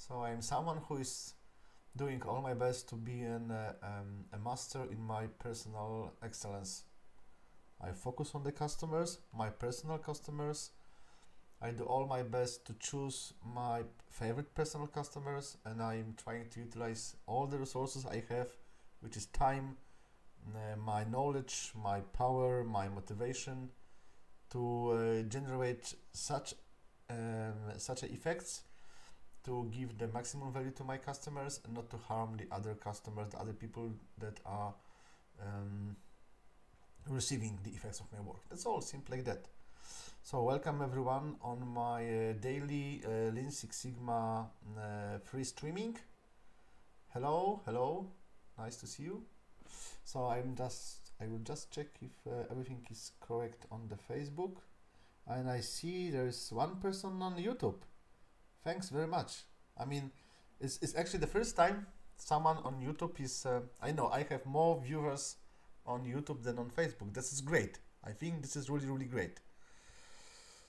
So I'm someone who is doing all my best to be a master in my personal excellence. I focus on the customers, my personal customers. I do all my best to choose my favorite personal customers, and I'm trying to utilize all the resources I have, which is time, my knowledge, my power, my motivation, to generate such effects to give the maximum value to my customers and not to harm the other customers, the other people that are receiving the effects of my work. That's all, simple like that. So welcome everyone on my daily Lean Six Sigma free streaming. Hello, nice to see you. So I will just check if everything is correct on the Facebook, and I see there is one person on YouTube. Thanks very much. I mean, it's actually the first time someone on YouTube is. I know I have more viewers on YouTube than on Facebook. This is great. I think this is really great.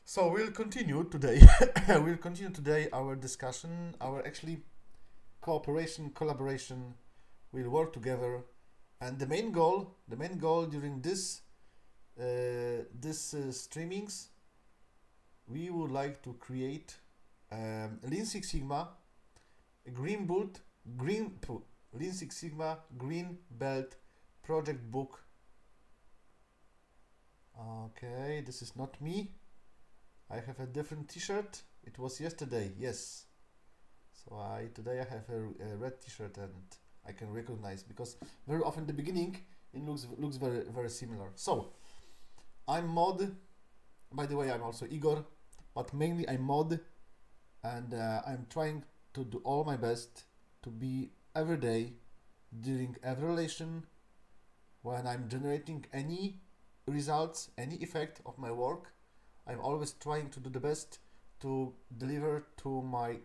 So we'll continue today. We'll continue today our discussion, our actually cooperation, collaboration. We'll work together, and the main goal during this streamings, we would like to create Lean Six Sigma, a Lean Six Sigma Green Belt project book. Okay, this is not me. I have a different t-shirt. It was yesterday, yes. So today I have a red t-shirt, and I can recognize, because very often in the beginning it looks very similar. So I'm Mod. By the way, I'm also Igor, but mainly I'm Mod, and I'm trying to do all my best to be every day, during every relation, when I'm generating any results, any effect of my work. I'm always trying to do the best to deliver to my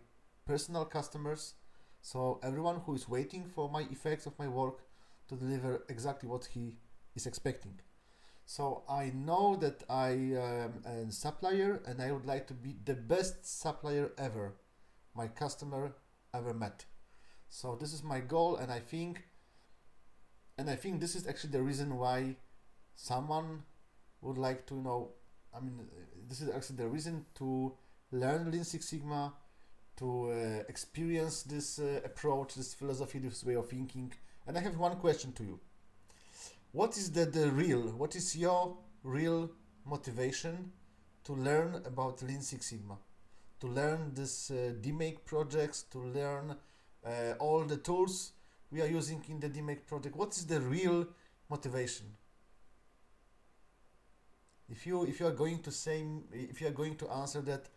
personal customers, so everyone who is waiting for my effects of my work, to deliver exactly what he is expecting. So I know that I am a supplier, and I would like to be the best supplier ever my customer ever met. So this is my goal, and I think this is actually the reason why someone would like to, this is actually the reason to learn Lean Six Sigma, to experience this approach, this philosophy, this way of thinking. And I have one question to you. What is what is your real motivation to learn about Lean Six Sigma? To learn this DMake projects, to learn all the tools we are using in the DMake project? What is the real motivation? If you are going to answer that,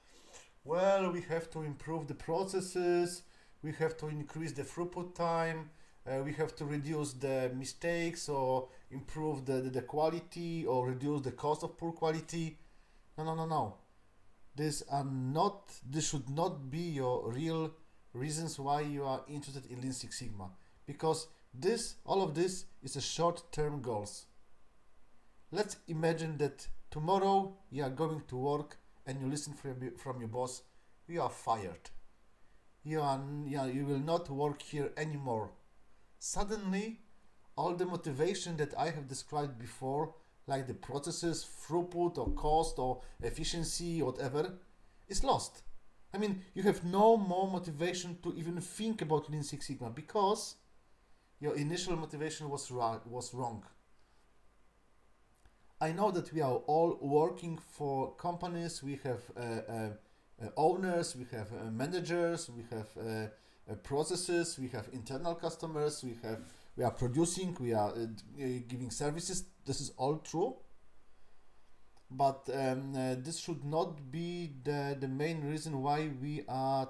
well, we have to improve the processes, we have to increase the throughput time, we have to reduce the mistakes, or improve the quality, or reduce the cost of poor quality. No. This should not be your real reasons why you are interested in Lean Six Sigma, because all of this is a short-term goals. Let's imagine that tomorrow you are going to work, and you listen from your boss, you are fired. You will not work here anymore. Suddenly, all the motivation that I have described before, like the processes, throughput, or cost, or efficiency, whatever, is lost. I mean, you have no more motivation to even think about Lean Six Sigma, because your initial motivation was wrong. I know that we are all working for companies. We have owners, we have managers, we have processes, we have internal customers, we are producing, we are giving services. This is all true, but this should not be the main reason why we are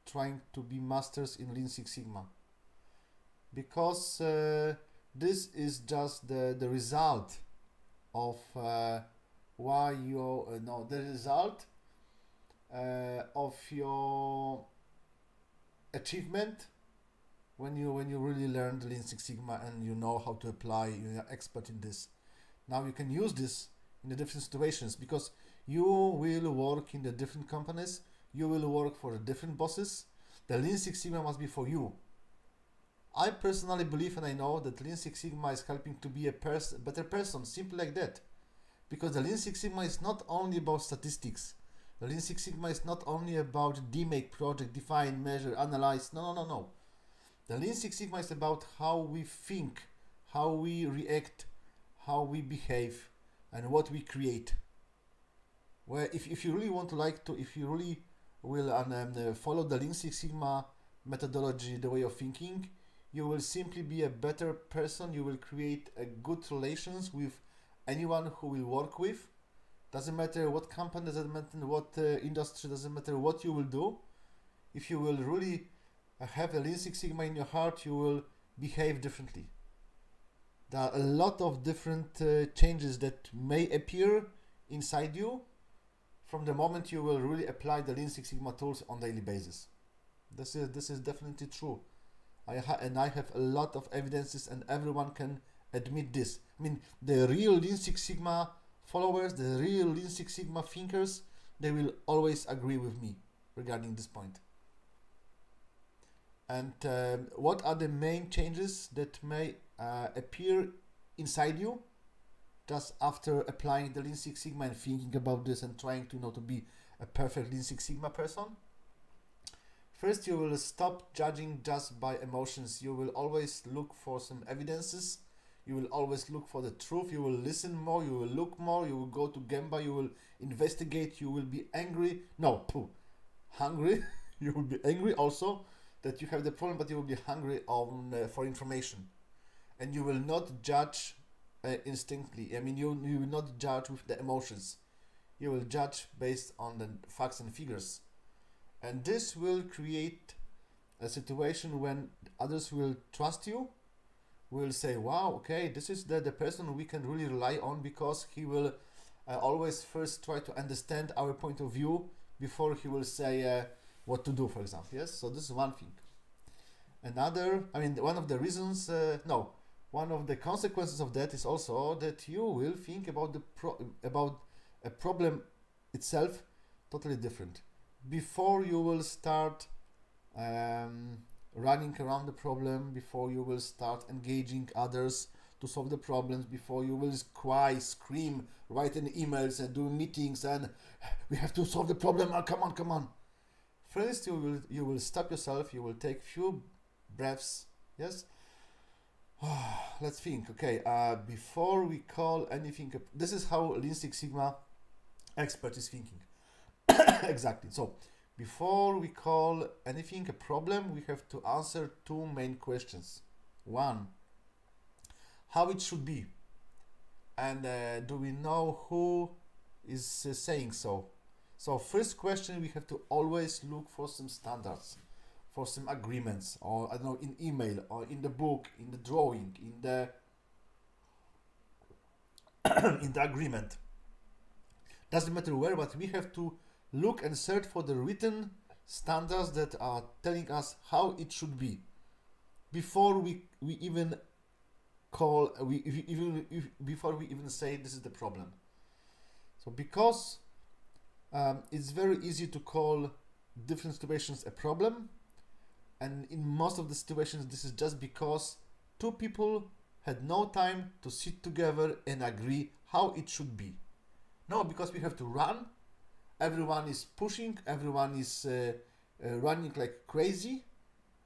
trying to be masters in Lean Six Sigma, because this is just the result of why you the result of your achievement when you really learn the Lean Six Sigma, and you know how to apply, you are expert in this. Now you can use this in the different situations, because you will work in the different companies, you will work for different bosses. the Lean Six Sigma must be for you. I personally believe and I know that Lean Six Sigma is helping to be a better person, simple like that. Because the Lean Six Sigma is not only about statistics. The Lean Six Sigma is not only about demake, project, define, measure, analyze. No. The Lean Six Sigma is about how we think, how we react, how we behave, and what we create. Where if you really want to if you really will follow the Lean Six Sigma methodology, the way of thinking, you will simply be a better person. You will create a good relations with anyone who will work with. Doesn't matter what company, doesn't matter what industry, doesn't matter what you will do. If you will really have the Lean Six Sigma in your heart, you will behave differently. There are a lot of different changes that may appear inside you from the moment you will really apply the Lean Six Sigma tools on a daily basis. This is definitely true. I have a lot of evidences, and everyone can admit this. I mean, the real Lean Six Sigma followers, the real Lean Six Sigma thinkers, they will always agree with me regarding this point. And what are the main changes that may appear inside you just after applying the Lean Six Sigma and thinking about this and trying to to be a perfect Lean Six Sigma person? First, you will stop judging just by emotions. You will always look for some evidences. You will always look for the truth. You will listen more. You will look more. You will go to Gemba. You will investigate. You will be angry. Hungry. You will be angry also that you have the problem, but you will be hungry for information. And you will not judge instinctively. I mean, you will not judge with the emotions. You will judge based on the facts and figures. And this will create a situation when others will trust you, will say, wow, okay, this is the person we can really rely on, because he will always first try to understand our point of view before he will say what to do, for example. Yes, so this is one thing. One of the reasons, one of the consequences of that is also that you will think about about a problem itself totally different. Before you will start running around the problem, before you will start engaging others to solve the problems, before you will cry, scream, write in emails and do meetings and we have to solve the problem, come on. First you will stop yourself, you will take few breaths, yes? Let's think, okay, before we call anything, this is how Lean Six Sigma expert is thinking. Exactly. So before we call anything a problem, we have to answer two main questions. One, how it should be, and do we know who is saying so? So first question, we have to always look for some standards, for some agreements, or I don't know, in email or in the book, in the drawing, in the in the agreement. Doesn't matter where, but we have to look and search for the written standards that are telling us how it should be before we even call before we even say this is the problem. So because it's very easy to call different situations a problem, and in most of the situations this is just because two people had no time to sit together and agree how it should be. No, because we have to run. Everyone is pushing, everyone is running like crazy,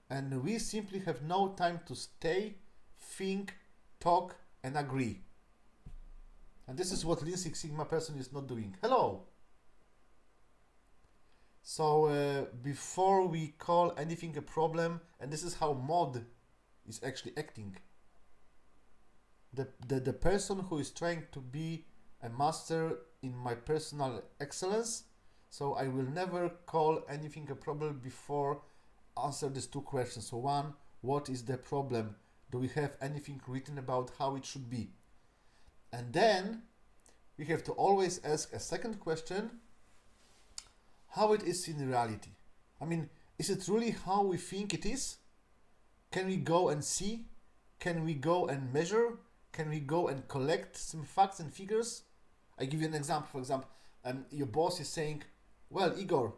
and we simply have no time to stay, think, talk, and agree. And this is what Lean Six Sigma person is not doing. Hello! So before we call anything a problem, and this is how mod is actually acting. The person who is trying to be a master in my personal excellence, so I will never call anything a problem before answer these two questions. So one, what is the problem? Do we have anything written about how it should be? And then we have to always ask a second question, how it is in reality. I mean, is it really how we think it is? Can we go and see? Can we go and measure? Can we go and collect some facts and figures? I give you an example. For example, your boss is saying, well, Igor,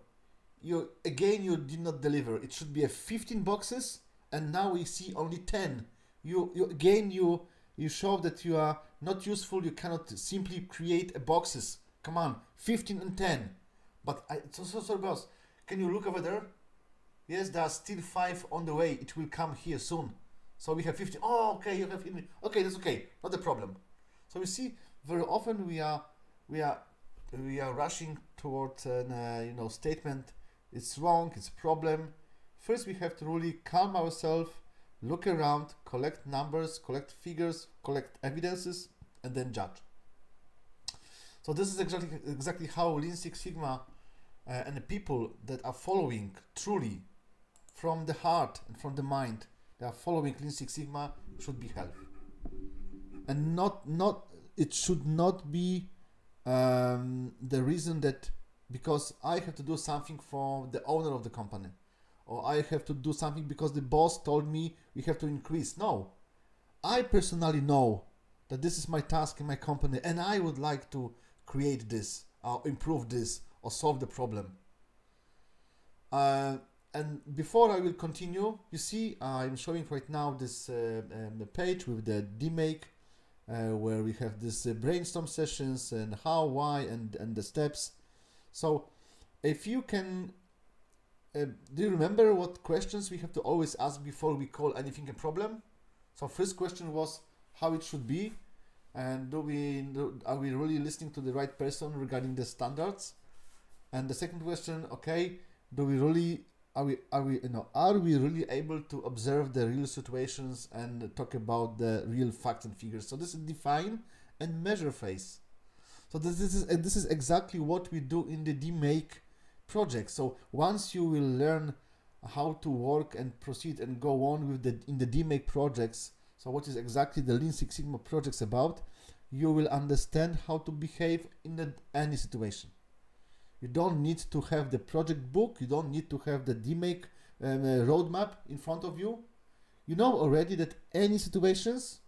you did not deliver. It should be a 15 boxes, and now we see only 10. You show that you are not useful. You cannot simply create a boxes. Come on, 15 and 10. But so boss, can you look over there? Yes, there are still 5 on the way. It will come here soon. So we have 15. Oh, okay, you have. Okay, that's okay. Not a problem. So we see very often we are rushing towards an statement. It's wrong. It's a problem. First, we have to really calm ourselves, look around, collect numbers, collect figures, collect evidences, and then judge. So this is exactly how Lean Six Sigma and the people that are following truly from the heart and from the mind, they are following Lean Six Sigma should be held. And it should not be the reason that because I have to do something for the owner of the company, or I have to do something because the boss told me we have to increase. No, I personally know that this is my task in my company and I would like to create this, or improve this, or solve the problem. And before I will continue, you see I'm showing right now this the page with the DMake, where we have this brainstorm sessions and how, why, and the steps. So if you can, do you remember what questions we have to always ask before we call anything a problem? So first question was how it should be, and are we really listening to the right person regarding the standards? And the second question, okay, are we really able to observe the real situations and talk about the real facts and figures? So this is define and measure phase. So this is exactly what we do in the DMake project. So once you will learn how to work and proceed and go on with in the DMake projects, so what is exactly the Lean Six Sigma projects about, you will understand how to behave in any situation. You don't need to have the project book, you don't need to have the DMake roadmap in front of you. You know already that any situations,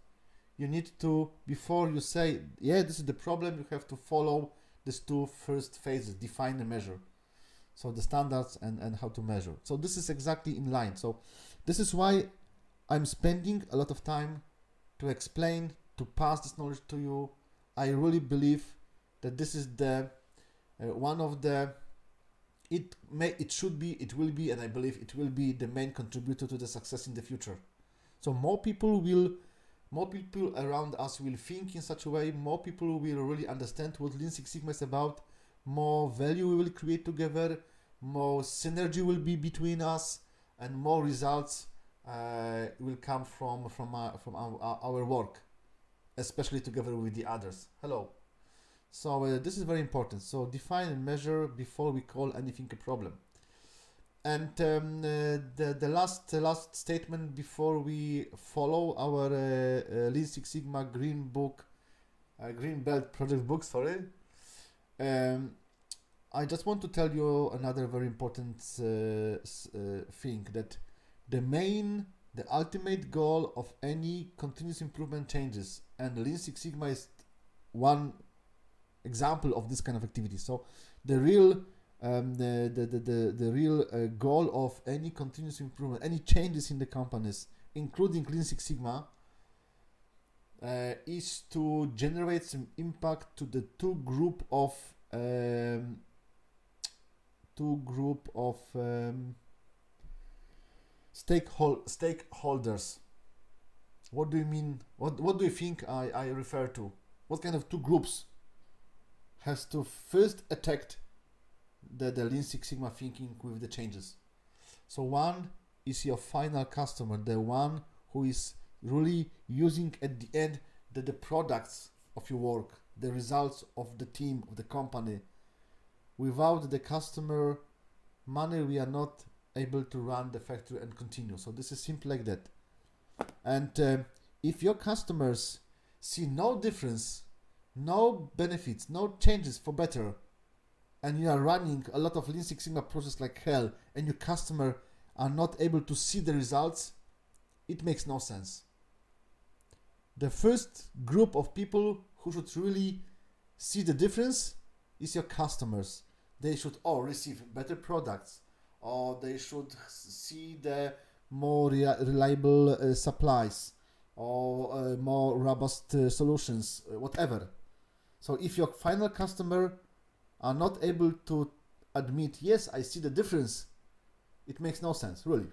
you need to, before you say, yeah, this is the problem, you have to follow these two first phases, define and measure. So the standards and how to measure. So this is exactly in line. So this is why I'm spending a lot of time to explain, to pass this knowledge to you. I really believe that this is the one of the, it will be, and I believe it will be the main contributor to the success in the future. So more people around us will think in such a way, more people will really understand what Lean Six Sigma is about, more value we will create together, more synergy will be between us, and more results will come from our work, especially together with the others. Hello. So this is very important. So define and measure before we call anything a problem. And the last statement before we follow our Lean Six Sigma Green Belt project book. Sorry. I just want to tell you another very important thing, that the ultimate goal of any continuous improvement changes, and Lean Six Sigma is one example of this kind of activity. So the real goal of any continuous improvement, any changes in the companies, including Lean Six Sigma, is to generate some impact to the two group of stakeholders. What do you mean? What do you think I refer to? What kind of two groups has to first attack the Lean Six Sigma thinking with the changes? So one is your final customer, the one who is really using at the end the products of your work, the results of the team, of the company. Without the customer money, we are not able to run the factory and continue. So this is simple like that. And if your customers see no difference, no benefits, no changes for better, and you are running a lot of Lean Six Sigma process like hell, and your customer are not able to see the results, it makes no sense. The first group of people who should really see the difference is your customers. They should all receive better products, or they should see the more reliable supplies, or more robust solutions, whatever. So if your final customer are not able to admit, yes, I see the difference, it makes no sense, really.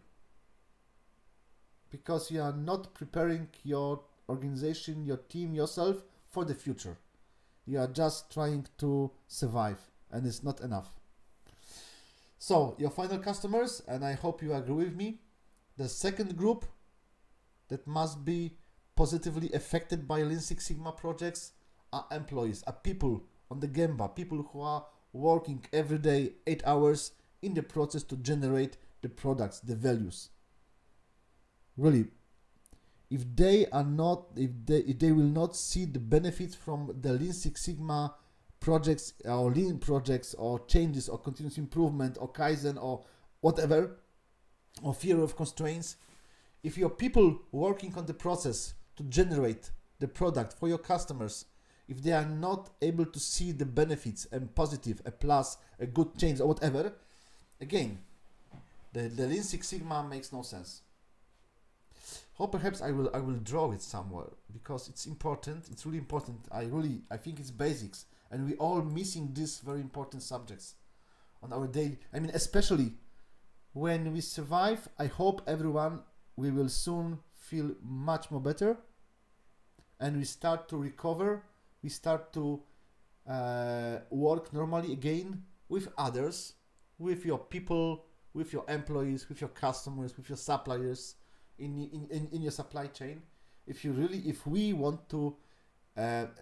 Because you are not preparing your organization, your team, yourself for the future. You are just trying to survive, and it's not enough. So, your final customers, and I hope you agree with me, the second group that must be positively affected by Lean Six Sigma projects are employees, are people on the Gemba, people who are working every day 8 hours in the process to generate the products, the values. Really, if they will not see the benefits from the Lean Six Sigma projects or lean projects or changes or continuous improvement or Kaizen or whatever, or fear of constraints, if your people working on the process to generate the product for your customers, if they are not able to see the benefits and positive, a plus, a good change or whatever, again, the Lean Six Sigma makes no sense. Or perhaps I will draw it somewhere, because it's important. It's really important. I think it's basics, and we all missing these very important subjects on our daily. I mean, especially when we survive. I hope everyone we will soon feel much more better, and we start to recover. We start to work normally again with others, with your people, with your employees, with your customers, with your suppliers. In your supply chain, if we want to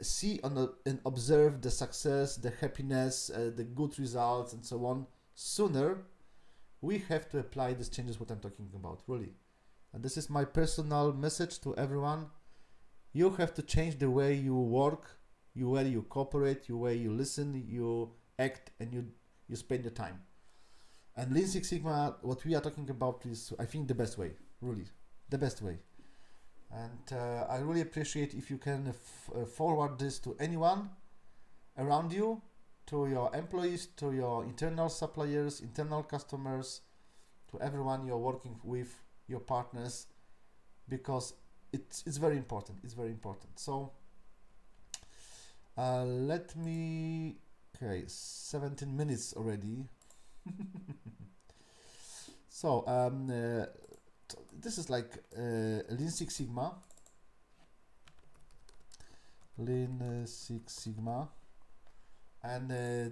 see and observe the success, the happiness, the good results, and so on sooner, we have to apply these changes what I'm talking about, really. And this is my personal message to everyone. You have to change the way you work, the way you cooperate, the way you listen, you act, and you spend your time. And Lean Six Sigma, what we are talking about, is, I think, the best way, really. The best way. And I really appreciate if you can forward this to anyone around you, to your employees, to your internal suppliers, internal customers, to everyone you're working with, your partners, because it's very important. It's very important. So let me, okay, 17 minutes already. So this is like Lean Six Sigma. Lean Six Sigma. And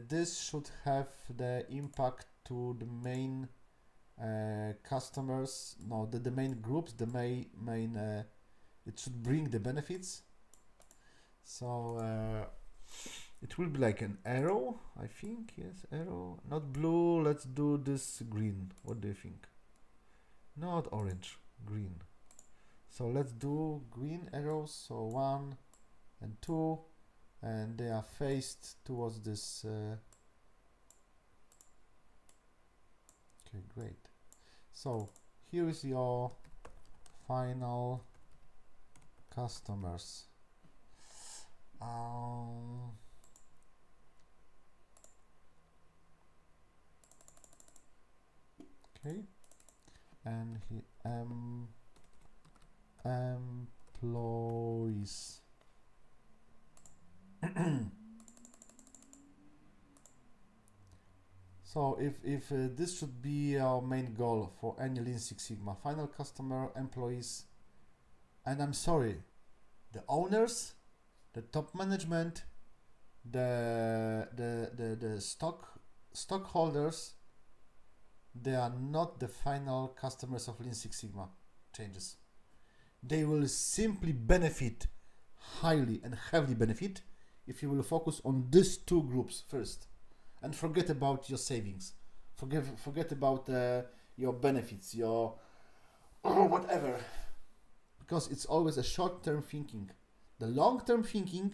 this should have the impact to the main customers, no, the main groups, the main it should bring the benefits. So it will be like an arrow, I think. Yes, arrow, not blue. Let's do this green. What do you think? Not orange, green. So let's do green arrows. So 1 and 2, and they are faced towards this. Okay, great. So here is your final customers. Okay. And employees. So if this should be our main goal for any Lean Six Sigma, final customer, employees, and I'm sorry, the owners, the top management, the stockholders, they are not the final customers of Lean Six Sigma changes. They will simply benefit, highly and heavily benefit, if you will focus on these two groups first, and forget about your savings, forget about your benefits, your whatever, because it's always a short-term thinking. The long-term thinking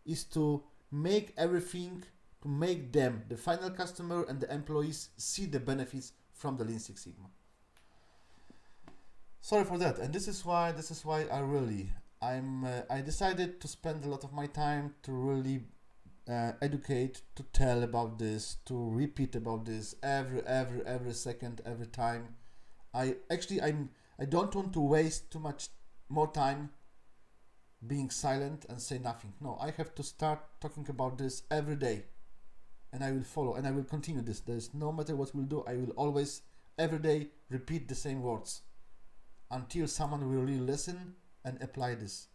is to make everything, to make them, the final customer and the employees, see the benefits from the Lean Six Sigma. Sorry for that, and this is why I decided to spend a lot of my time to really educate, to tell about this, to repeat about this every second, every time. I don't want to waste too much more time being silent and say nothing. No, I have to start talking about this every day, and I will follow and I will continue this. There's no matter what we'll do, I will always every day repeat the same words until someone will really listen and apply this.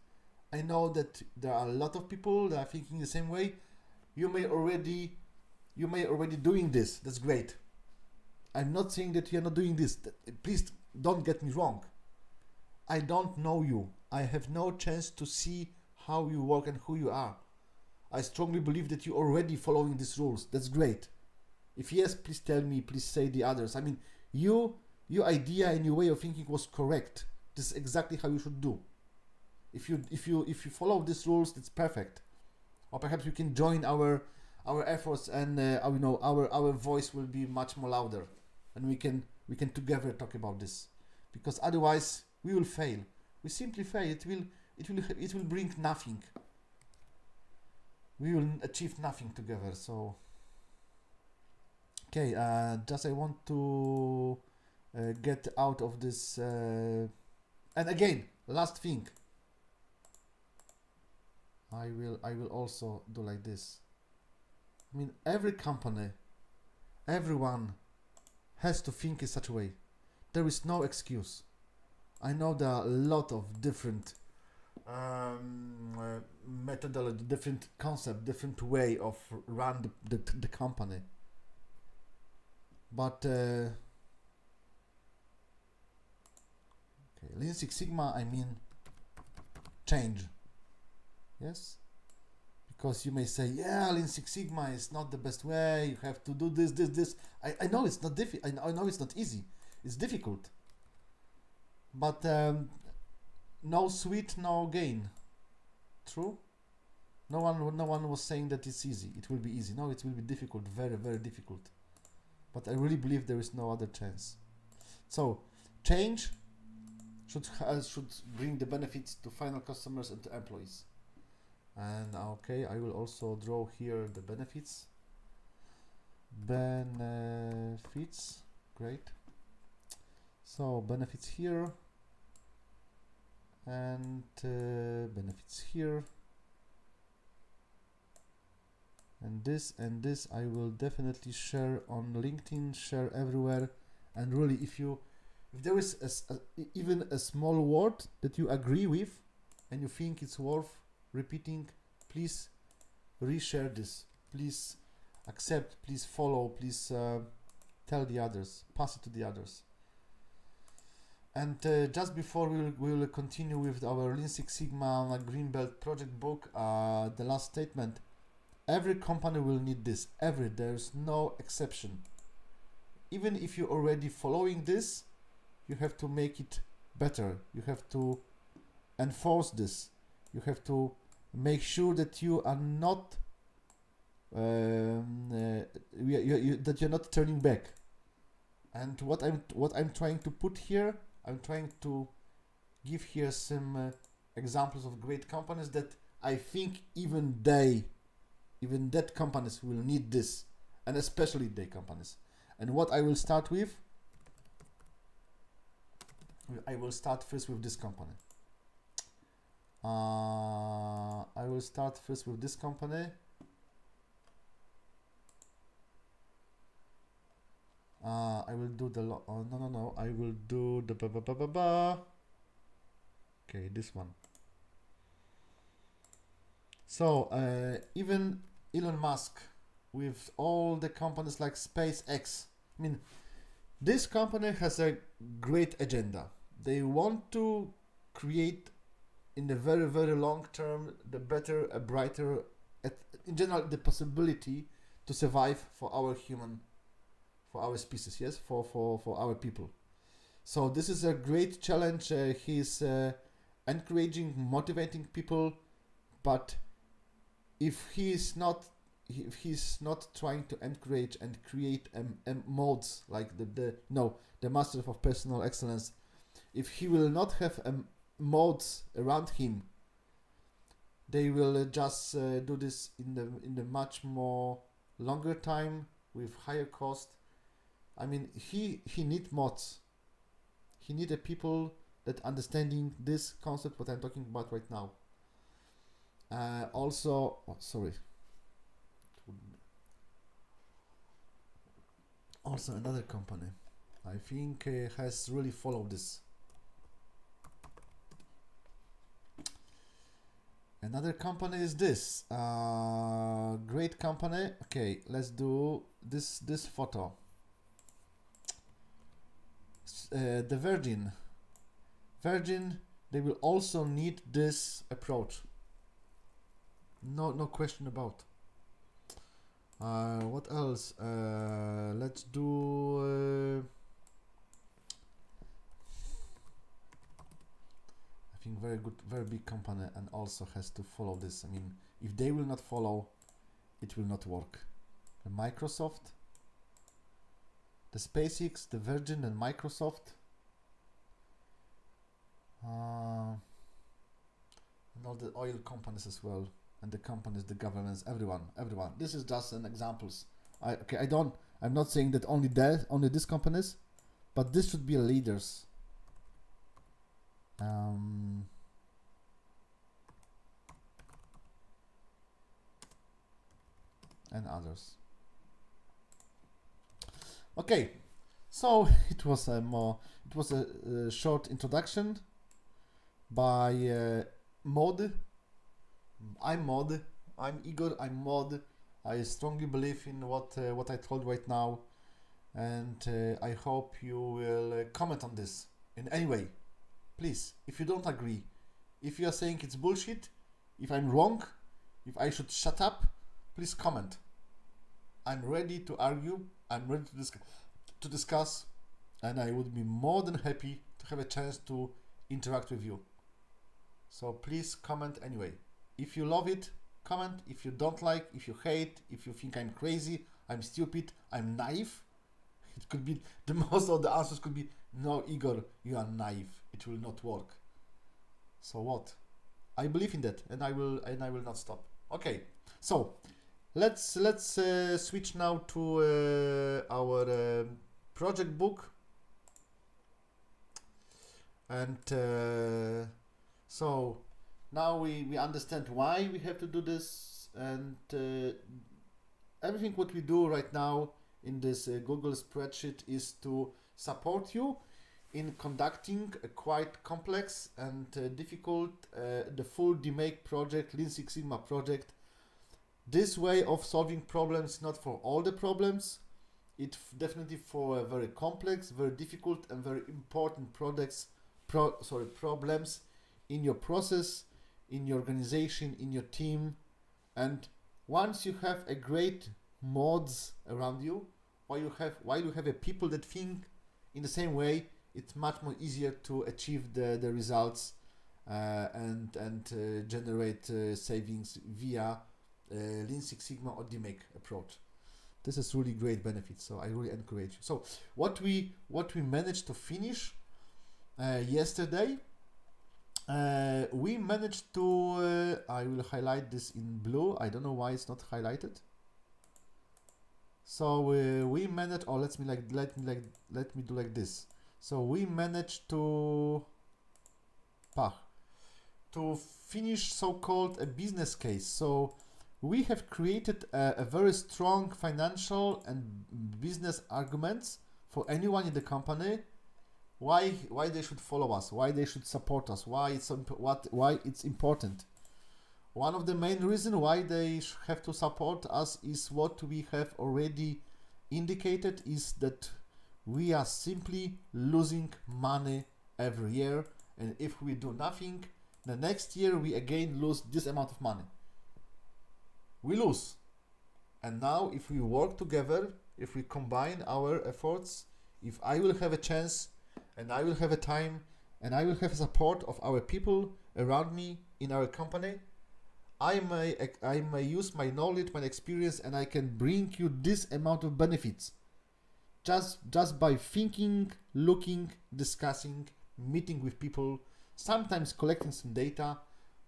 I know that there are a lot of people that are thinking the same way. You may already doing this. That's great. I'm not saying that you're not doing this. Please don't get me wrong. I don't know you. I have no chance to see how you work and who you are. I strongly believe that you're already following these rules. That's great. If yes, please tell me, please say the others. I mean, your idea and your way of thinking was correct. This is exactly how you should do. If you follow these rules, that's perfect. Or perhaps you can join our efforts, and our voice will be much more louder, and we can together talk about this, because otherwise we will fail. We simply fail. It will bring nothing. We will achieve nothing together. So okay, just I want to get out of this. And again, last thing. I will also do like this. I mean, every company, everyone has to think in such a way. There is no excuse. I know there are a lot of different methodology, different concept, different way of run the company. But okay, Lean Six Sigma, I mean change. Yes, because you may say, yeah, Lean Six Sigma is not the best way. You have to do this. I know it's not I know it's not easy. It's difficult. But no sweat, no gain. True. No one was saying that it's easy. It will be easy. No, it will be difficult. Very, very difficult. But I really believe there is no other chance. So change should bring the benefits to final customers and to employees. And okay, I will also draw here the benefits. Benefits, great. So benefits here, and benefits here, and this I will definitely share on LinkedIn, share everywhere. And really, if there is even a small word that you agree with and you think it's worth repeating, please reshare this. Please accept, please follow, please tell the others, pass it to the others. And just before we will continue with our Lean Six Sigma Green Belt project book, the last statement: every company will need this. There's no exception. Even if you're already following this, you have to make it better. You have to enforce this. You have to make sure that you are not that you're not turning back. And what I'm trying to put here, I'm trying to give here some examples of great companies that I think even that companies will need this, and especially they companies. And what I will start with, I will start first with this company. I will start first with this company. I will do the no. I will do the Okay, this one. So even Elon Musk, with all the companies like SpaceX, I mean, this company has a great agenda. They want to create, in the very, very long term, the better, a brighter, in general, the possibility to survive for our species, yes, for our people. So this is a great challenge. He's encouraging, motivating people, but if he's not trying to encourage and create modes like the Master of Personal Excellence, if he will not have modes around him they will just do this in the much more longer time with higher cost. I mean, he need mods. He need a people that understanding this concept what I'm talking about right now. Also, oh, sorry. Also another company, I think has really followed this. Another company is this. Great company. Okay, let's do this photo. The Virgin, they will also need this approach. No question about. What else? Let's do. I think very good, very big company, and also has to follow this. I mean, if they will not follow, it will not work. The Microsoft, the SpaceX, the Virgin, and Microsoft, and all the oil companies as well, and the companies, the governments, everyone. This is just an examples. I'm not saying that only these companies, but this should be leaders. And others. Okay, so it was a short introduction by Mod. I'm Mod. I'm Igor. I'm Mod. I strongly believe in what I told right now, and I hope you will comment on this in any way. Please, if you don't agree, if you are saying it's bullshit, if I'm wrong, if I should shut up, please comment. I'm ready to argue, I'm ready to discuss, and I would be more than happy to have a chance to interact with you. So please comment anyway. If you love it, comment. If you don't like, if you hate, if you think I'm crazy, I'm stupid, I'm naive, it could be, the most of the answers could be, no, Igor, you are naive. It will not work. So what? I believe in that, and I will not stop. Okay, so let's switch now to our project book, and so now we understand why we have to do this, and everything what we do right now in this Google spreadsheet is to support you in conducting a quite complex and difficult the full DMake project, Lean Six Sigma project. This way of solving problems, not for all the problems, it's definitely for a very complex, very difficult, and very important problems in your process, in your organization, in your team. And once you have a great mods around you, while you have a people that think in the same way, it's much more easier to achieve the results and generate savings via Lean Six Sigma or DMake approach. This is really great benefit, so I really encourage you. So what we managed to finish yesterday, we managed to I will highlight this in blue. I don't know why it's not highlighted. So we managed, or let me do like this. So we managed to finish so-called a business case. So we have created a very strong financial and business arguments for anyone in the company why they should follow us, why they should support us, why it's important. One of the main reasons why they have to support us is what we have already indicated, is that we are simply losing money every year, and if we do nothing, the next year we again lose this amount of money. We lose. And now if we work together, if we combine our efforts, if I will have a chance and I will have a time and I will have support of our people around me in our company, I may use my knowledge, my experience, and I can bring you this amount of benefits just by thinking, looking, discussing, meeting with people, sometimes collecting some data,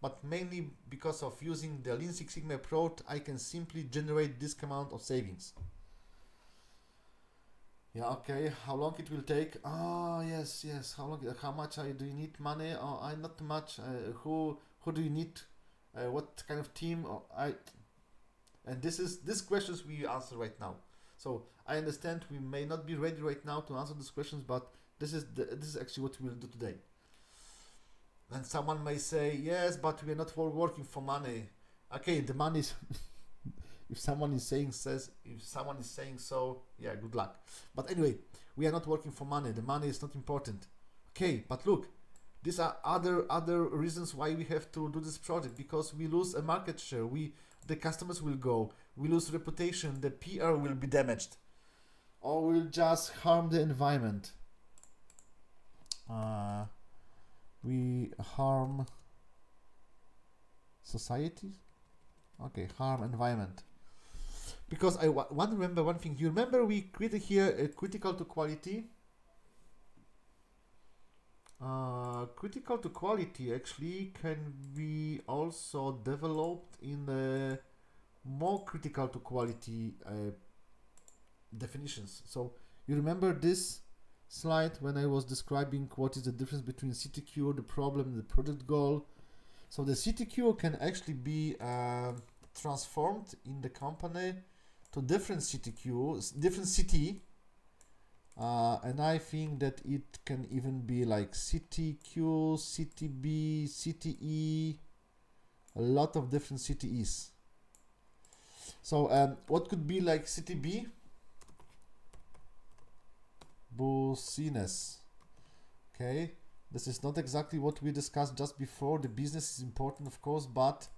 but mainly because of using the Lean Six Sigma approach, I can simply generate this amount of savings. Yeah, okay. How long it will take? Oh, yes. How long? How much do you need money? Oh, I not too much. Who do you need? What kind of team? And this questions we answer right now. So I understand we may not be ready right now to answer these questions, but this is actually what we will do today. And someone may say, yes, but we are not working for money. Okay, the money is if someone is saying so, yeah, good luck. But anyway, we are not working for money. The money is not important. Okay, but look, these are other reasons why we have to do this project, because we lose a market share. The customers will go. We lose reputation. The PR will be damaged, or will just harm the environment. We harm society. Okay, harm environment. Because I want to remember one thing. You remember we created here critical to quality. Critical to quality actually can be also developed in more critical to quality definitions. So you remember this slide when I was describing what is the difference between CTQ, the problem, and the project goal. So the CTQ can actually be transformed in the company to different CTQs, different CT, and I think that it can even be like CTQ, CTB, CTE, a lot of different CTEs. So what could be like CTB? Bussiness. Okay, this is not exactly what we discussed just before. The business is important, of course, but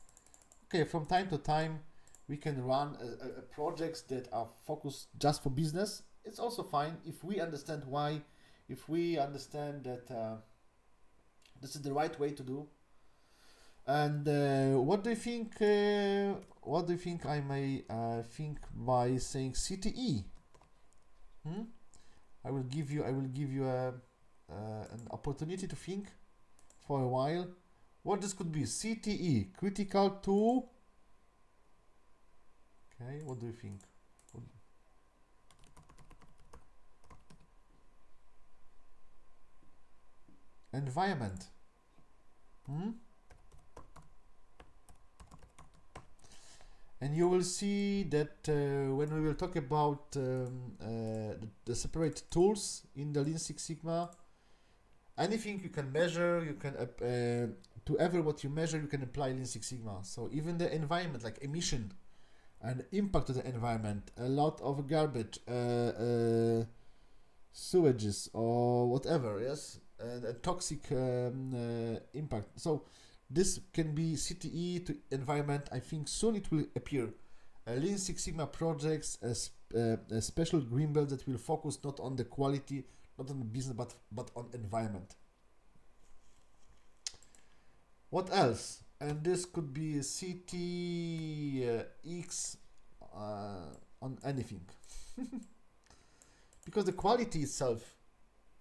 okay, from time to time we can run projects that are focused just for business. It's also fine if we understand why, if we understand that this is the right way to do. And what do you think? What do you think I may think by saying CTE? I will give you an opportunity to think for a while. What this could be? CTE, critical to. Okay, what do you think? Environment. And you will see that when we will talk about the separate tools in the Lean Six Sigma, anything you can measure, you can to ever what you measure, you can apply Lean Six Sigma. So even the environment, like emission and impact to the environment, a lot of garbage, sewages or whatever, yes, and a toxic impact. So this can be CTE to environment. I think soon it will appear. Lean Six Sigma projects, a special green belt that will focus not on the quality, not on the business, but on environment. What else? And this could be CTX on anything. Because the quality itself,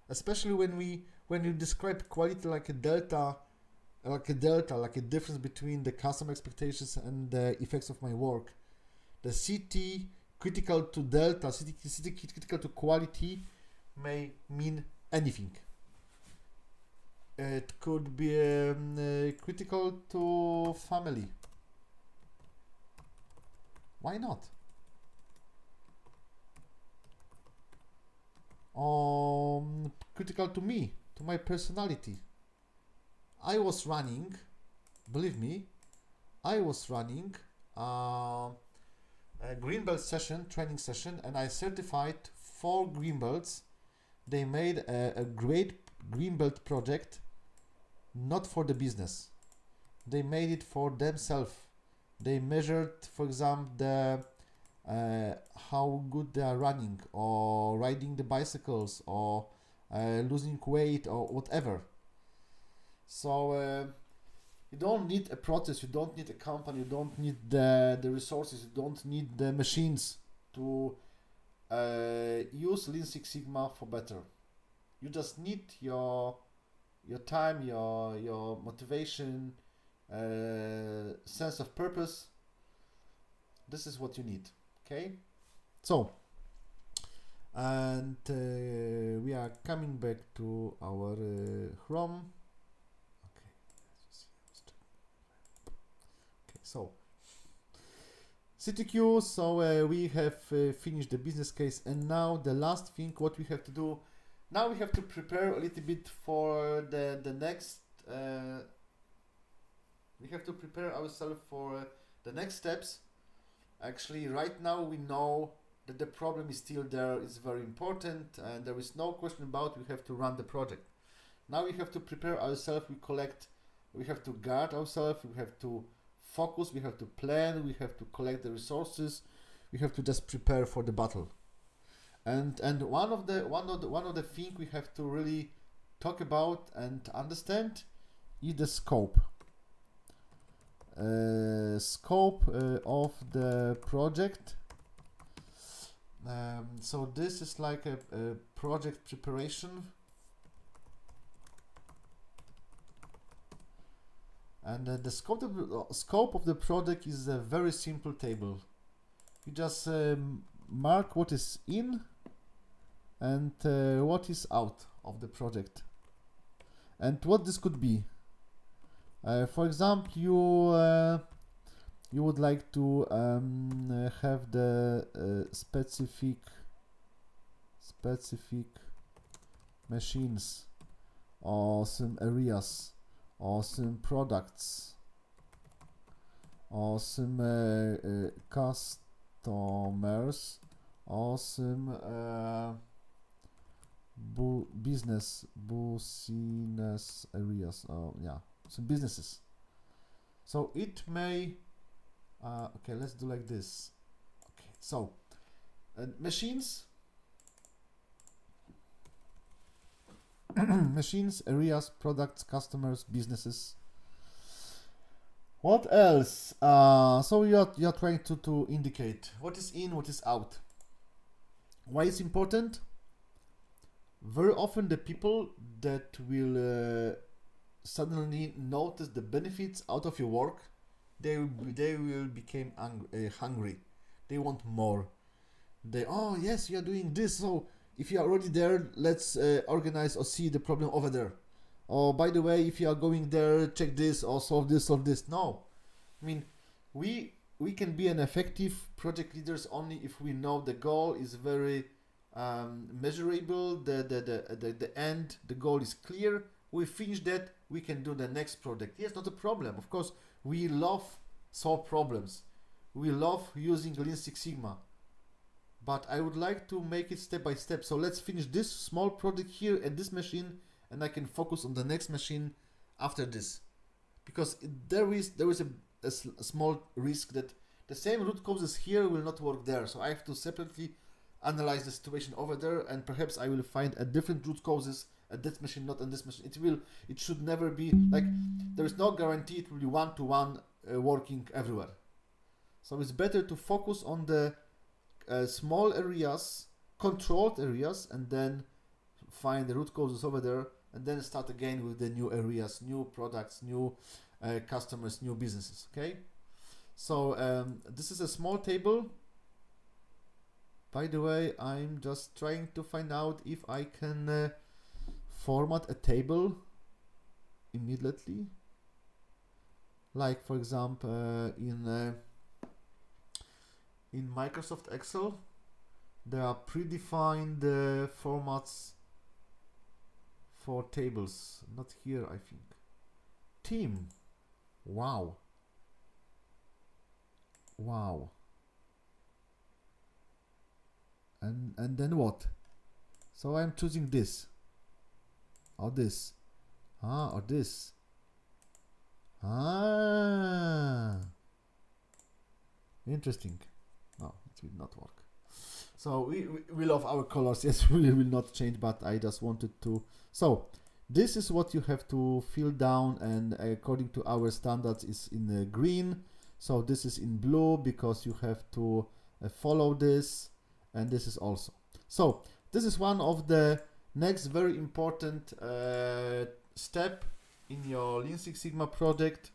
especially when you describe quality like a delta, like a difference between the customer expectations and the effects of my work. The CT critical to delta, CT critical to quality may mean anything. It could be critical to family. Why not? Critical to me, to my personality. I was running, believe me, I was running a green belt session, training session, and I certified 4 green belts. They made a great green belt project, not for the business. They made it for themselves. They measured, for example, how good they are running, or riding the bicycles, or losing weight, or whatever. So you don't need a process, you don't need a company, you don't need the resources, you don't need the machines to use Lean Six Sigma for better. You just need your time, your motivation, sense of purpose. This is what you need. Okay, so and we are coming back to our Chrome. Okay, so CTQ. So we have finished the business case, and now the last thing what we have to do. Now we have to prepare a little bit for the next. We have to prepare ourselves for the next steps. Actually, right now we know that the problem is still there. It's very important, and there is no question about we have to run the project. Now we have to prepare ourselves. We have to guard ourselves. We have to focus. We have to plan. We have to collect the resources. We have to just prepare for the battle. And one of the things we have to really talk about and understand is the scope. Scope of the project. So this is like a project preparation, and the scope of the project is a very simple table. You just mark what is in and what is out of the project, and what this could be. For example, you would like to have the specific machines, or some areas, or some products, or some customers, or some business areas. Yeah, some businesses. So it may okay, let's do like this. Okay, so machines, machines, areas, products, customers, businesses. What else? So you're trying to indicate what is in, what is out. Why it's important? Very often the people that will suddenly notice the benefits out of your work, they will become hungry. They want more. Oh yes, you are doing this, so if you are already there, let's organize or see the problem over there. Or by the way, if you are going there, check this or solve this. No, I mean, we can be an effective project leaders only if we know the goal is very measurable. The end, the goal is clear. We finish that, we can do the next project. Yes, not a problem. Of course, we love solve problems. We love using Lean Six Sigma. But I would like to make it step by step. So let's finish this small project here at this machine, and I can focus on the next machine after this. Because there is a small risk that the same root causes here will not work there. So I have to separately analyze the situation over there, and perhaps I will find a different root causes at this machine, not on this machine. It should never be like, there is no guarantee it will be one-to-one working everywhere. So it's better to focus on the small areas, controlled areas, and then find the root causes over there, and then start again with the new areas, new products, new customers, new businesses. Okay, so this is a small table. By the way, I'm just trying to find out if I can format a table immediately, like for example in Microsoft Excel there are predefined formats for tables. Not here, I think. Team. Wow. And then what? So I'm choosing this or this, or this. Interesting. No, it will not work. So we love our colors. Yes, we will not change, but I just wanted to. So this is what you have to fill down, and according to our standards is in green. So this is in blue because you have to follow this, and this is also. So this is one of the next very important step in your Lean Six Sigma project.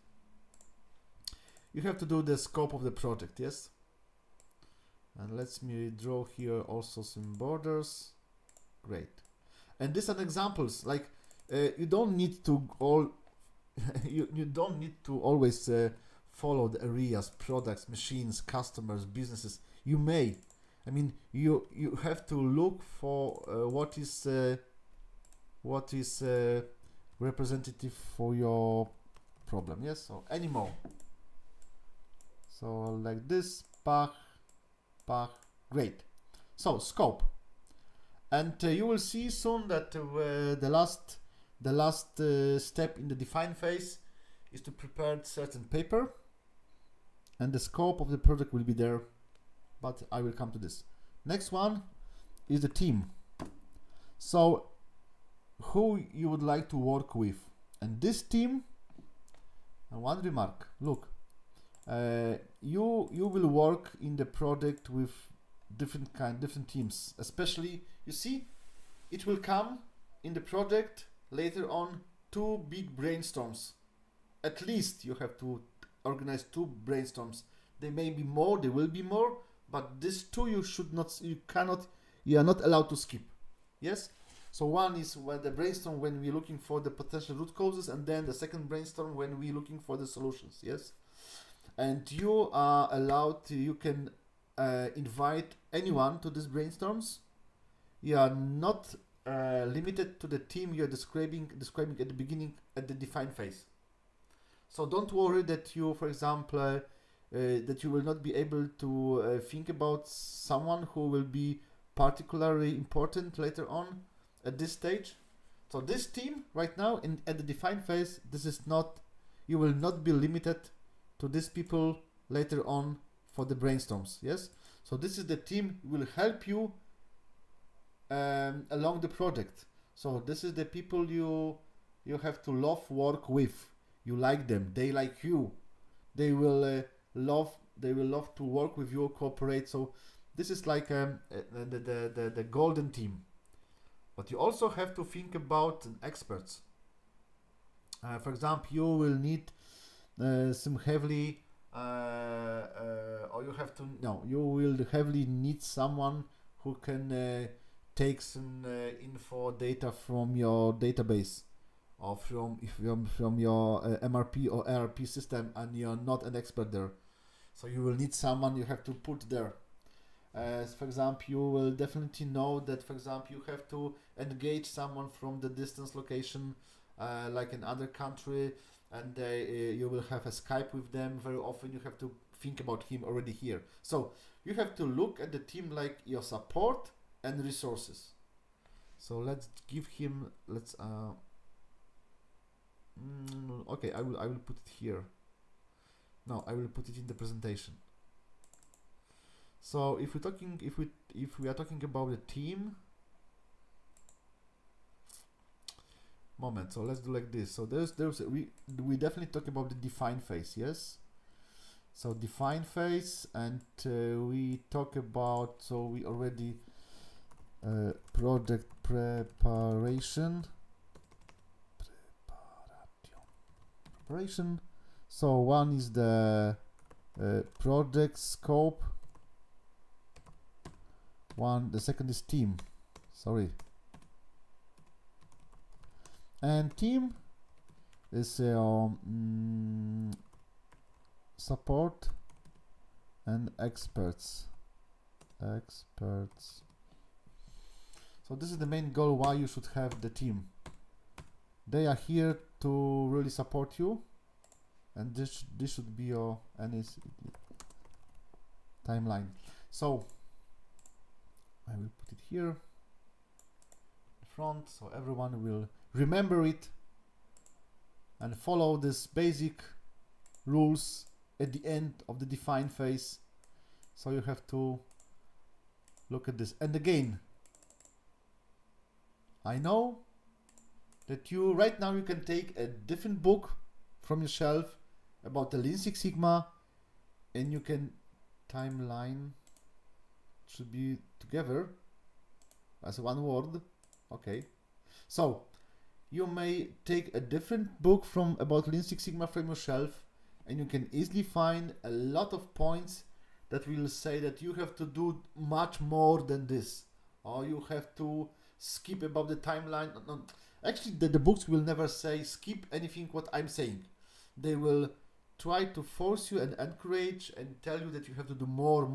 you have to do the scope of the project, yes? And let me draw here also some borders. Great. And these are examples, like you don't need to all you don't need to always follow the areas, products, machines, customers, businesses. You may, I mean, you have to look for what is representative for your problem. Yes, so anymore. So like this, pach, great. So scope, and you will see soon that the last step in the define phase is to prepare certain paper, and the scope of the project will be there, but I will come to this. Next one is the team. So who you would like to work with, and this team, and one remark, look, you will work in the project with different teams, especially, you see, it will come in the project later on 2 big brainstorms. At least you have to organize 2 brainstorms. There may be more, there will be more, but these 2 you are not allowed to skip. Yes? So one is when the brainstorm when we're looking for the potential root causes, and then the second brainstorm when we're looking for the solutions. Yes? And you are allowed to, you can invite anyone to these brainstorms. You are not limited to the team you are describing at the beginning, at the define phase. So don't worry that you, for example, that you will not be able to think about someone who will be particularly important later on at this stage. So this team right now at the define phase, this is not, you will not be limited to these people later on for the brainstorms. Yes, so this is the team will help you along the project. So this is the people you have to love work with. You like them, they like you, they will love to work with you, cooperate. So this is like the golden team. But you also have to think about experts. For example, you will need some heavily or you will heavily need someone who can take some info data from your database, or from your MRP or ARP system, and you're not an expert there. So you will need someone you have to put there. For example, you will definitely know that, for example, you have to engage someone from the distance location, like in other country, and you will have a Skype with them. Very often you have to think about him already here. So you have to look at the team like your support and resources. So let's give him, okay, I will put it here. No, I will put it in the presentation. So if we are talking about the team, moment. So let's do like this. So we definitely talk about the define phase. Yes. So define phase, and we talk about, so we already project preparation. So one is the project scope. The second is team. Sorry. And team is support and experts. So this is the main goal why you should have the team. They are here to really support you, and this should be your timeline. So I will put it here in front, so everyone will remember it and follow this basic rules at the end of the define phase. So you have to look at this. And again, I know that you right now you can take a different book from your shelf about the Lean Six Sigma, and you can timeline should be together as one word. Okay, so you may take a different book from about Lean Six Sigma from your shelf, and you can easily find a lot of points that will say that you have to do much more than this, or you have to skip above the timeline. No, actually, the books will never say skip anything what I'm saying. They will try to force you and encourage and tell you that you have to do more.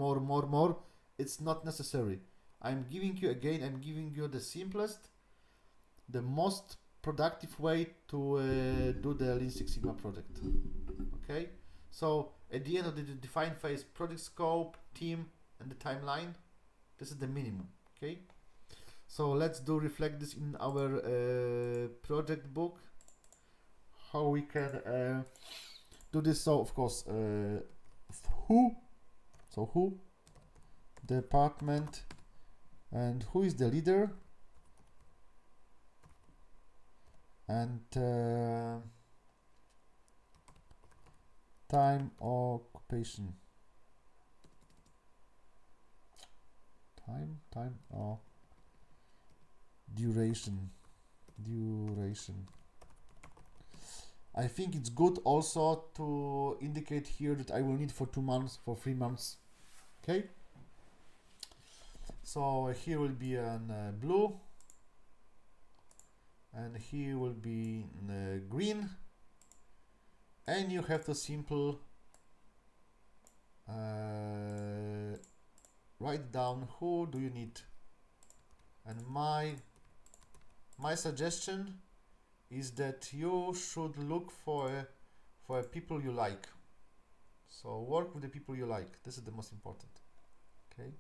It's not necessary. I'm giving you the simplest, the most productive way to do the Lean Six Sigma project. Okay, so at the end of the define phase, project scope, team, and the timeline. This is the minimum. Okay, so let's reflect this in our project book. How we can do this? So of course, who department, and who is the leader, and time occupation, time or duration. I think it's good also to indicate here that I will need for 2 months, for 3 months. Okay, so here will be an blue, and here will be green, and you have to simple write down who do you need. And my suggestion is that you should look for people you like. So work with the people you like. This is the most important. Okay.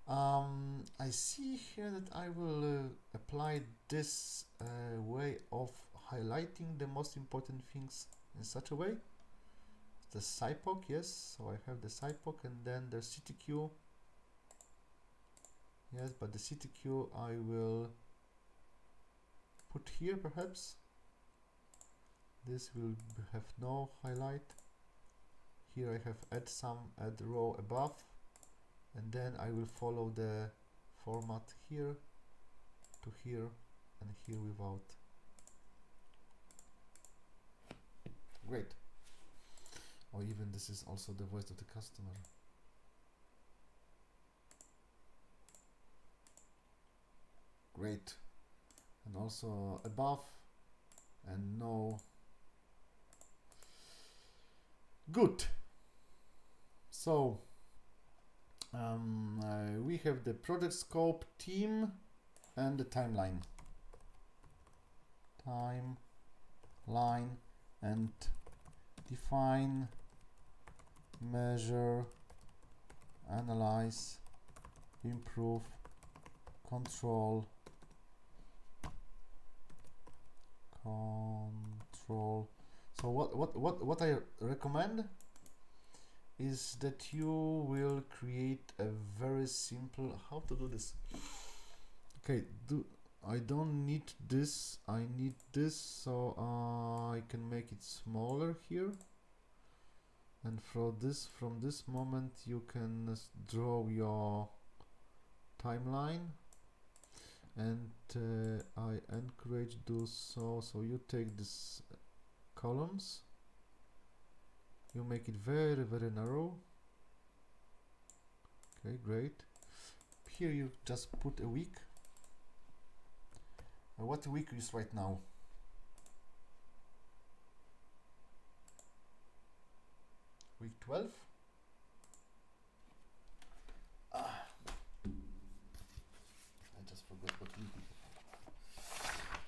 I see here that I will apply this way of highlighting the most important things in such a way. The SIPOC, yes. So I have the SIPOC, and then the CTQ. Yes, but the CTQ I will put here perhaps. This will have no highlight. Here I have add row above, and then I will follow the format here to here and here without. Great. Or even this is also the voice of the customer. Great. And also above and no. Good. So we have the project scope, team, and the timeline. Timeline, and define, measure, analyze, improve, control. So what I recommend is that you will create a very simple, how to do this. Okay, I don't need this, I need this, so I can make it smaller here, and from this moment you can draw your timeline, and I encourage do so. So you take this columns, you make it very narrow. Okay, great. Here you just put a week. What week is right now? Week 12. I just forgot what week.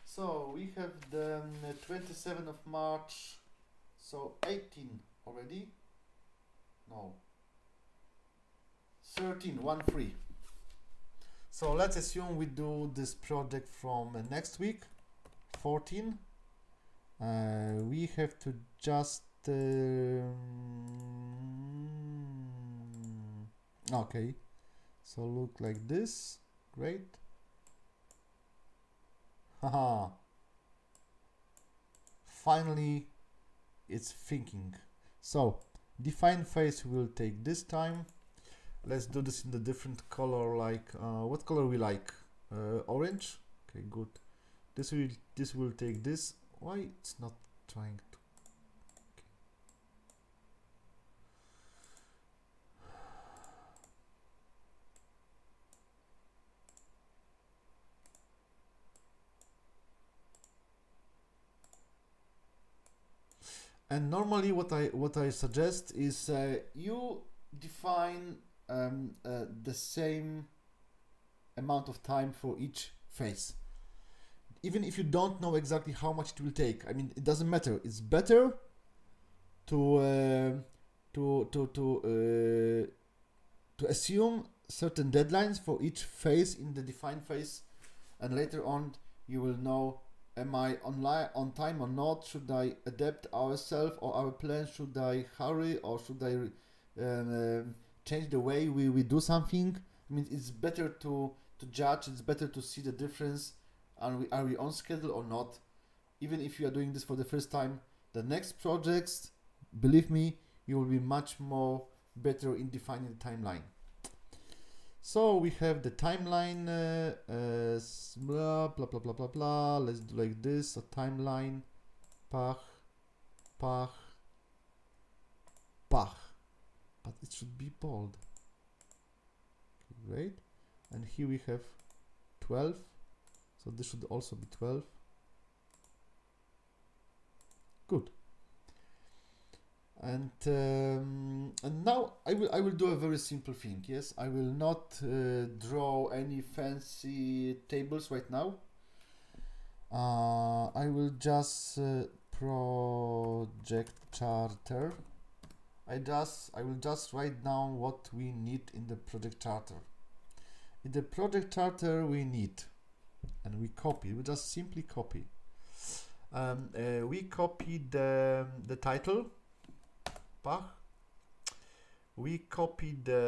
So we have the 27th of March. So 18 already. No. 13, 1-3. So let's assume we do this project from next week, 14. We have to just okay, so look like this. Great. Haha. Finally it's thinking. So define phase will take this time. Let's do this in the different color, like what color we like? Orange. Okay, good. This will take this. Why it's not trying to? Okay. And normally what I suggest is you define the same amount of time for each phase, even if you don't know exactly how much it will take. I mean, it doesn't matter. It's better to assume certain deadlines for each phase in the defined phase, and later on you will know, am I on time or not? Should I adapt ourselves or our plan? Should I hurry, or should I change the way we do something? I mean, it's better to judge. It's better to see the difference. Are we on schedule or not? Even if you are doing this for the first time, the next projects, believe me, you will be much more better in defining the timeline. So we have the timeline, blah, blah, blah, blah, blah, blah. Let's do like this, a timeline, pach, pach, pach. But it should be bold. Okay, great. And here we have 12. So this should also be 12. Good. And now I will do a very simple thing. Yes, I will not draw any fancy tables right now. I will just project charter. I will just write down what we need in the project charter. In the project charter we need, and we copy. We just simply copy. We copy the title. We copy the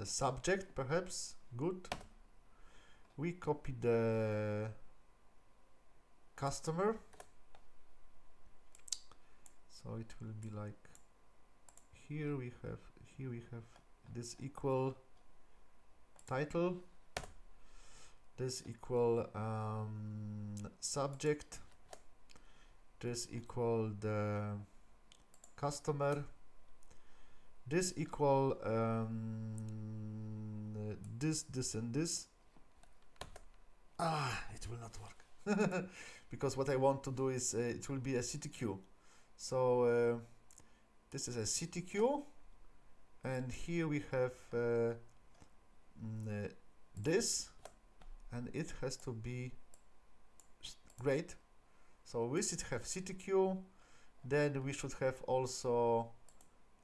subject, perhaps. Good. We copy the customer, so it will be like here we have this equal title, this equal subject, this equal the customer, this equal this and this. It will not work because what I want to do is it will be a CTQ. So this is a CTQ, and here we have this, and it has to be great. So we should have CTQ, then we should have also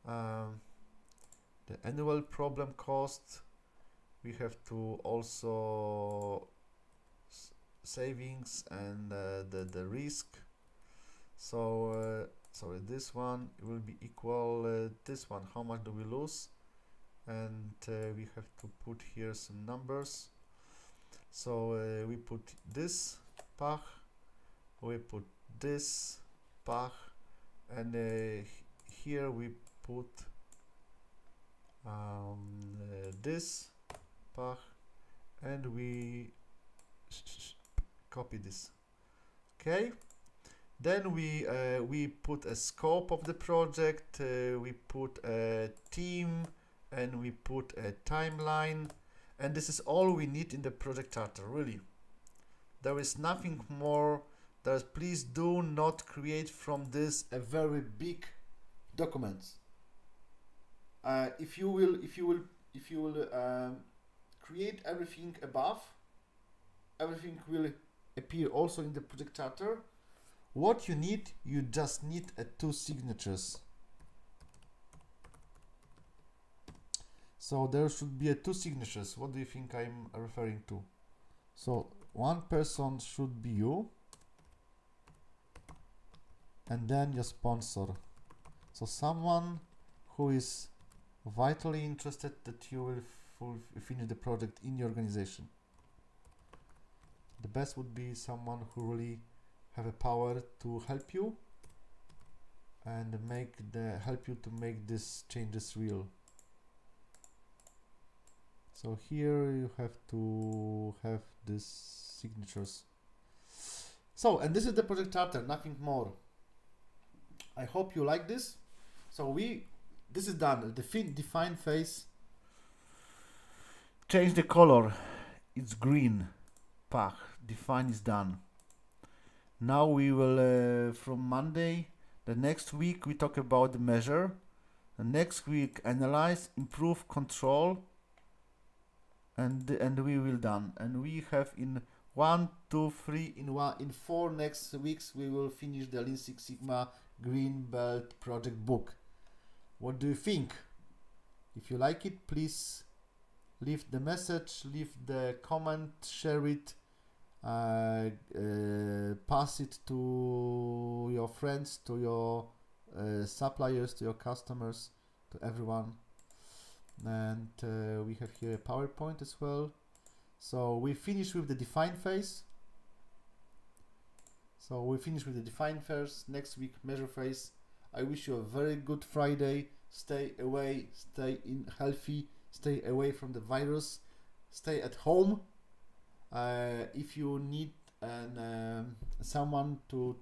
the annual problem cost. We have to also savings and the risk. So sorry, this one will be equal this one. How much do we lose? And we have to put here some numbers. So we put this pach, we put this pach, and here we put this pach, and we copy this. Okay, then we put a scope of the project, we put a team, and we put a timeline, and this is all we need in the project charter. Really, there is nothing more. Please do not create from this a very big document. If you will create everything above, everything will appear also in the project charter. What you need, you just need 2 signatures. So there should be 2 signatures. What do you think I'm referring to? So one person should be you, and then your sponsor. So someone who is vitally interested that you will finish the project in your organization. The best would be someone who really have a power to help you and help you to make these changes real. So here you have to have these signatures. So, and this is the project charter, nothing more. I hope you like this. So this is done. The define phase. Change the color. It's green. Pach. Define is done. Now we will from Monday, the next week we talk about the measure. The next week analyze, improve, control, and we will done. And we have in 1, 2, 3, in 4 next weeks we will finish the Lean Six Sigma Green Belt project book. What do you think? If you like it, please leave the message, leave the comment, share it, pass it to your friends, to your suppliers, to your customers, to everyone. And we have here a PowerPoint as well. So we finish with the define phase. Next week measure phase. I wish you a very good Friday. Stay away, stay healthy, stay away from the virus, stay at home. If you need someone to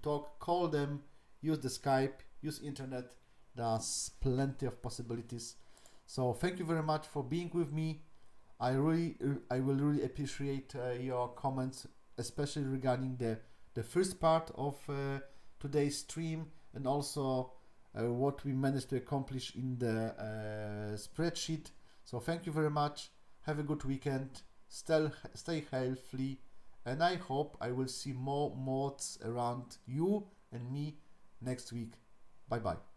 talk, call them, use the Skype, use internet. There's plenty of possibilities. So thank you very much for being with me. I will really appreciate your comments, especially regarding the first part of today's stream, and also what we managed to accomplish in the spreadsheet. So thank you very much. Have a good weekend. Stay healthy, and I hope I will see more mods around you and me next week. Bye bye.